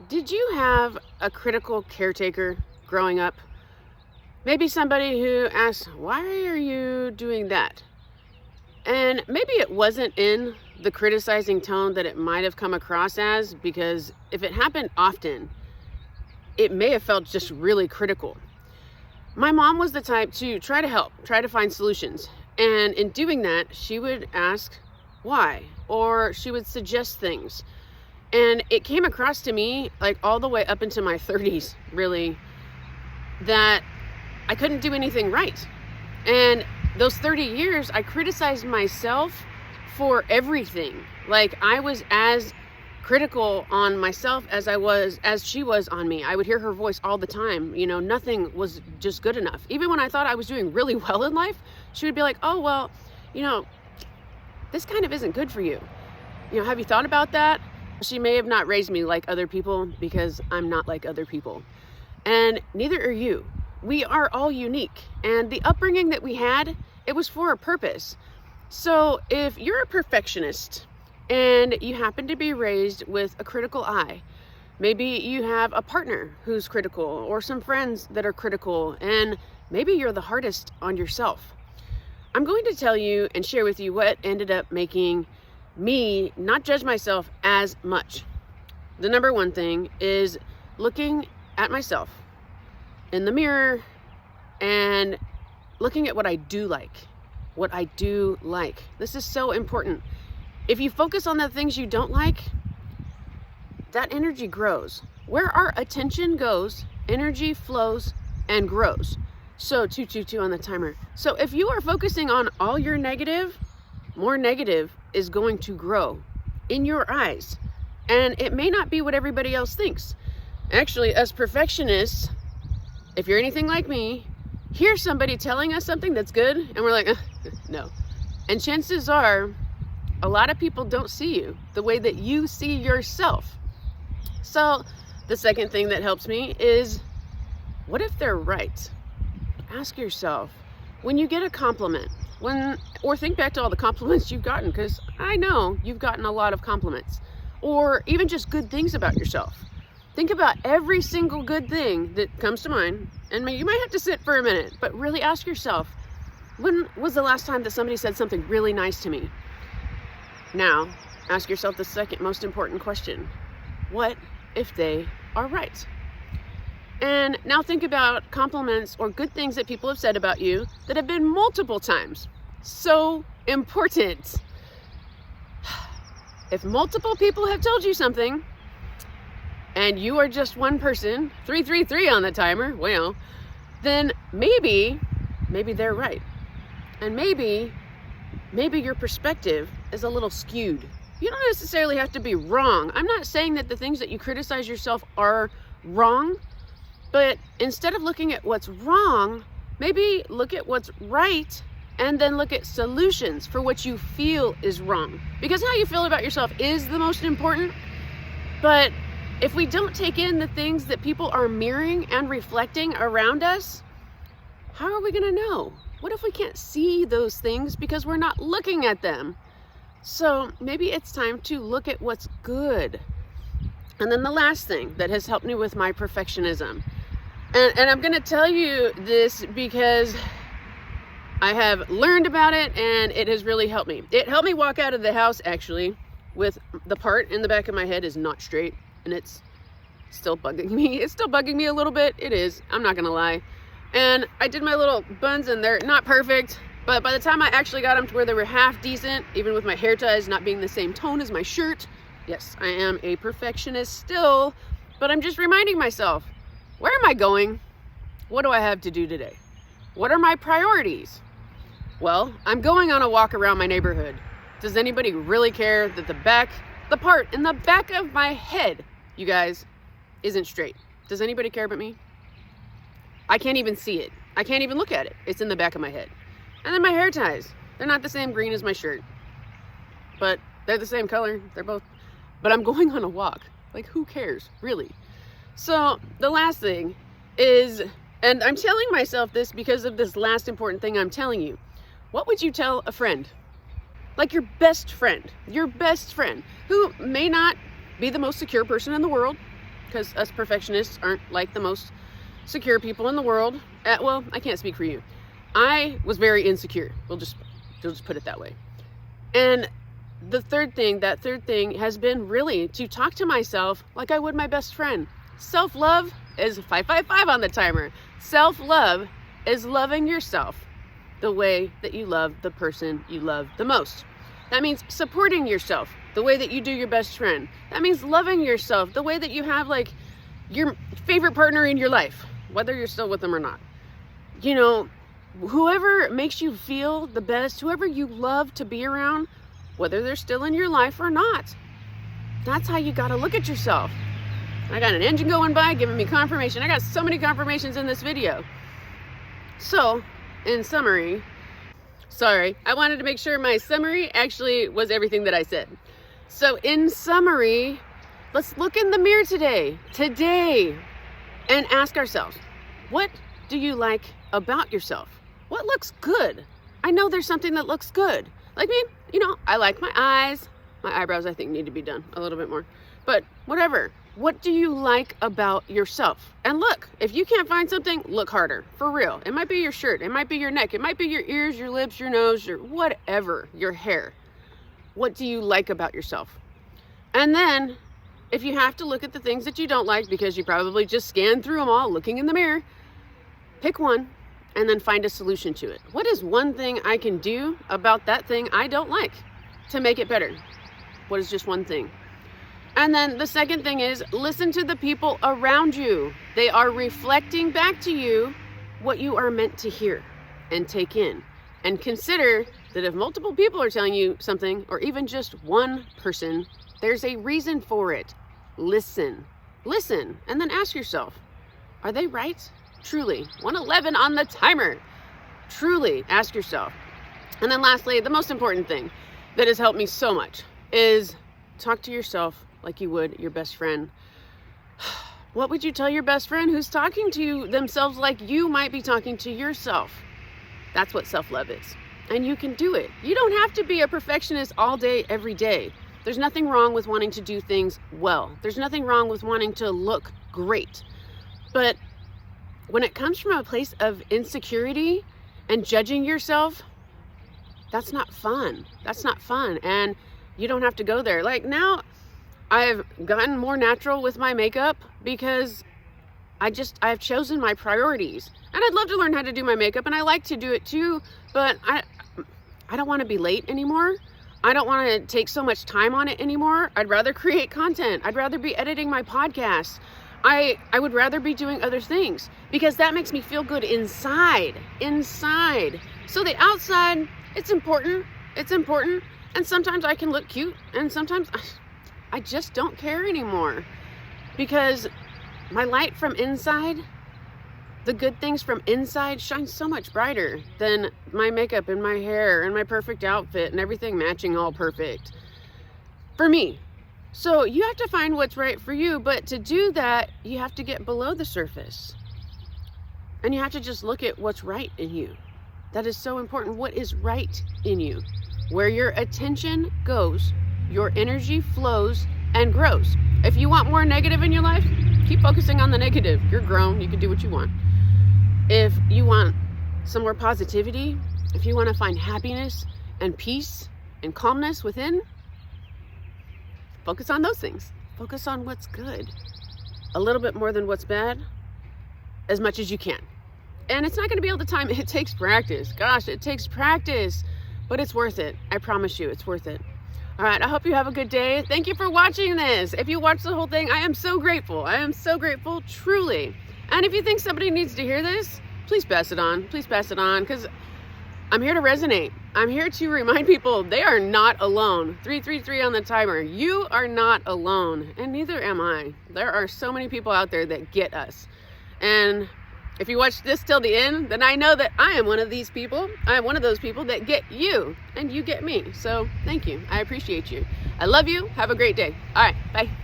Did you have a critical caretaker growing up? Maybe somebody who asked, "Why are you doing that?" And maybe it wasn't in the criticizing tone that it might have come across as, because if it happened often, it may have felt just really critical. My mom was the type to try to help, try to find solutions. And in doing that, she would ask why, or she would suggest things. And it came across to me, like all the way up into my 30s, really, that I couldn't do anything right. And those 30 years, I criticized myself for everything. Like I was as critical on myself as she was on me. I would hear her voice all the time. Nothing was just good enough. Even when I thought I was doing really well in life, she would be like, "Oh, well, you know, this kind of isn't good for you. Have you thought about that?" She may have not raised me like other people, because I'm not like other people. And neither are you. We are all unique. And the upbringing that we had, it was for a purpose. So if you're a perfectionist and you happen to be raised with a critical eye, maybe you have a partner who's critical or some friends that are critical, and maybe you're the hardest on yourself. I'm going to tell you and share with you what ended up making me not judge myself as much. The number one thing is looking at myself in the mirror and looking at what I do like. What I do like. This is so important. If you focus on the things you don't like, that energy grows. Where our attention goes, energy flows and grows. So 222 on the timer. So if you are focusing on all your negative, more negative is going to grow in your eyes. And it may not be what everybody else thinks. Actually, as perfectionists, if you're anything like me, hear somebody telling us something that's good, and we're like, no. And chances are, a lot of people don't see you the way that you see yourself. So the second thing that helps me is, what if they're right? Ask yourself, when you get a compliment, or think back to all the compliments you've gotten, because I know you've gotten a lot of compliments, or even just good things about yourself. Think about every single good thing that comes to mind, and you might have to sit for a minute, but really ask yourself, when was the last time that somebody said something really nice to me? Now, ask yourself the second most important question. What if they are right? And now think about compliments or good things that people have said about you that have been multiple times. So important. If multiple people have told you something, and you are just one person, 333 on the timer, well, then maybe they're right. And maybe your perspective is a little skewed. You don't necessarily have to be wrong. I'm not saying that the things that you criticize yourself are wrong, but instead of looking at what's wrong, maybe look at what's right, and then look at solutions for what you feel is wrong. Because how you feel about yourself is the most important, but if we don't take in the things that people are mirroring and reflecting around us, how are we going to know? What if we can't see those things because we're not looking at them? So maybe it's time to look at what's good. And then the last thing that has helped me with my perfectionism, and I'm going to tell you this because I have learned about it and it has really helped me. It helped me walk out of the house, actually, with the part in the back of my head is not straight, and it's still bugging me. It's still bugging me a little bit. It is. I'm not going to lie. And I did my little buns, and they're not perfect, but by the time I actually got them to where they were half decent, even with my hair ties not being the same tone as my shirt, yes, I am a perfectionist still, but I'm just reminding myself, where am I going? What do I have to do today? What are my priorities? Well, I'm going on a walk around my neighborhood. Does anybody really care that the part in the back of my head, you guys, isn't straight? Does anybody care but me? I can't even see it. I can't even look at it. It's in the back of my head. And then my hair ties. They're not the same green as my shirt, but they're the same color. But I'm going on a walk. Like, who cares, really? So the last thing is, and I'm telling myself this because of this last important thing I'm telling you. What would you tell a friend? Like your best friend who may not be the most secure person in the world, because us perfectionists aren't like the most secure people in the world. Well, I can't speak for you. I was very insecure. We'll just put it that way. And that third thing has been really to talk to myself like I would my best friend. Self-love is 555 on the timer. Self-love is loving yourself the way that you love the person you love the most. That means supporting yourself the way that you do your best friend. That means loving yourself the way that you have like your favorite partner in your life, whether you're still with them or not. You know, whoever makes you feel the best, whoever you love to be around, whether they're still in your life or not. That's how you got to look at yourself. I got an engine going by giving me confirmation. I got so many confirmations in this video. So, in summary, I wanted to make sure my summary actually was everything that I said. So in summary, let's look in the mirror today, and ask ourselves, what do you like about yourself? What looks good? I know there's something that looks good. Like me, you know, I like my eyes. My eyebrows, I think, need to be done a little bit more. But whatever. What do you like about yourself? And look, if you can't find something, look harder. For real. It might be your shirt. It might be your neck. It might be your ears, your lips, your nose, your whatever, your hair. What do you like about yourself? And then, if you have to look at the things that you don't like, because you probably just scanned through them all looking in the mirror, pick one and then find a solution to it. What is one thing I can do about that thing I don't like to make it better? What is just one thing? And then the second thing is listen to the people around you. They are reflecting back to you what you are meant to hear and take in. And consider that if multiple people are telling you something, or even just one person, there's a reason for it. Listen, and then ask yourself, are they right? Truly, 111 on the timer. Truly, ask yourself. And then lastly, the most important thing that has helped me so much is talk to yourself like you would your best friend. What would you tell your best friend who's talking to themselves like you might be talking to yourself? That's what self-love is. And you can do it. You don't have to be a perfectionist all day, every day. There's nothing wrong with wanting to do things well. There's nothing wrong with wanting to look great. But when it comes from a place of insecurity and judging yourself, that's not fun. That's not fun. And you don't have to go there. Like now, I've gotten more natural with my makeup because I've chosen my priorities. And I'd love to learn how to do my makeup, and I like to do it too, but I don't want to be late anymore. I don't want to take so much time on it anymore. I'd rather create content. I'd rather be editing my podcasts. I would rather be doing other things because that makes me feel good inside. So the outside, it's important. And sometimes I can look cute, and sometimes I just don't care anymore because my light from inside, the good things from inside shine so much brighter than my makeup and my hair and my perfect outfit and everything matching all perfect for me. So you have to find what's right for you, but to do that, you have to get below the surface and you have to just look at what's right in you. That is so important. What is right in you? Where your attention goes, your energy flows and grows. If you want more negative in your life, keep focusing on the negative. You're grown. You can do what you want. If you want some more positivity, if you want to find happiness and peace and calmness within, focus on those things. Focus on what's good. A little bit more than what's bad, as much as you can. And it's not going to be all the time. It takes practice. Gosh, it takes practice. But it's worth it. I promise you, it's worth it. All right, I hope you have a good day. Thank you for watching this. If you watched the whole thing, I am so grateful. I am so grateful, truly. And if you think somebody needs to hear this, please pass it on. Please pass it on, because I'm here to resonate. I'm here to remind people they are not alone. 333 on the timer. You are not alone, and neither am I. There are so many people out there that get us. And if you watch this till the end, then I know that I am one of these people. I am one of those people that get you, and you get me. So thank you. I appreciate you. I love you. Have a great day. All right. Bye.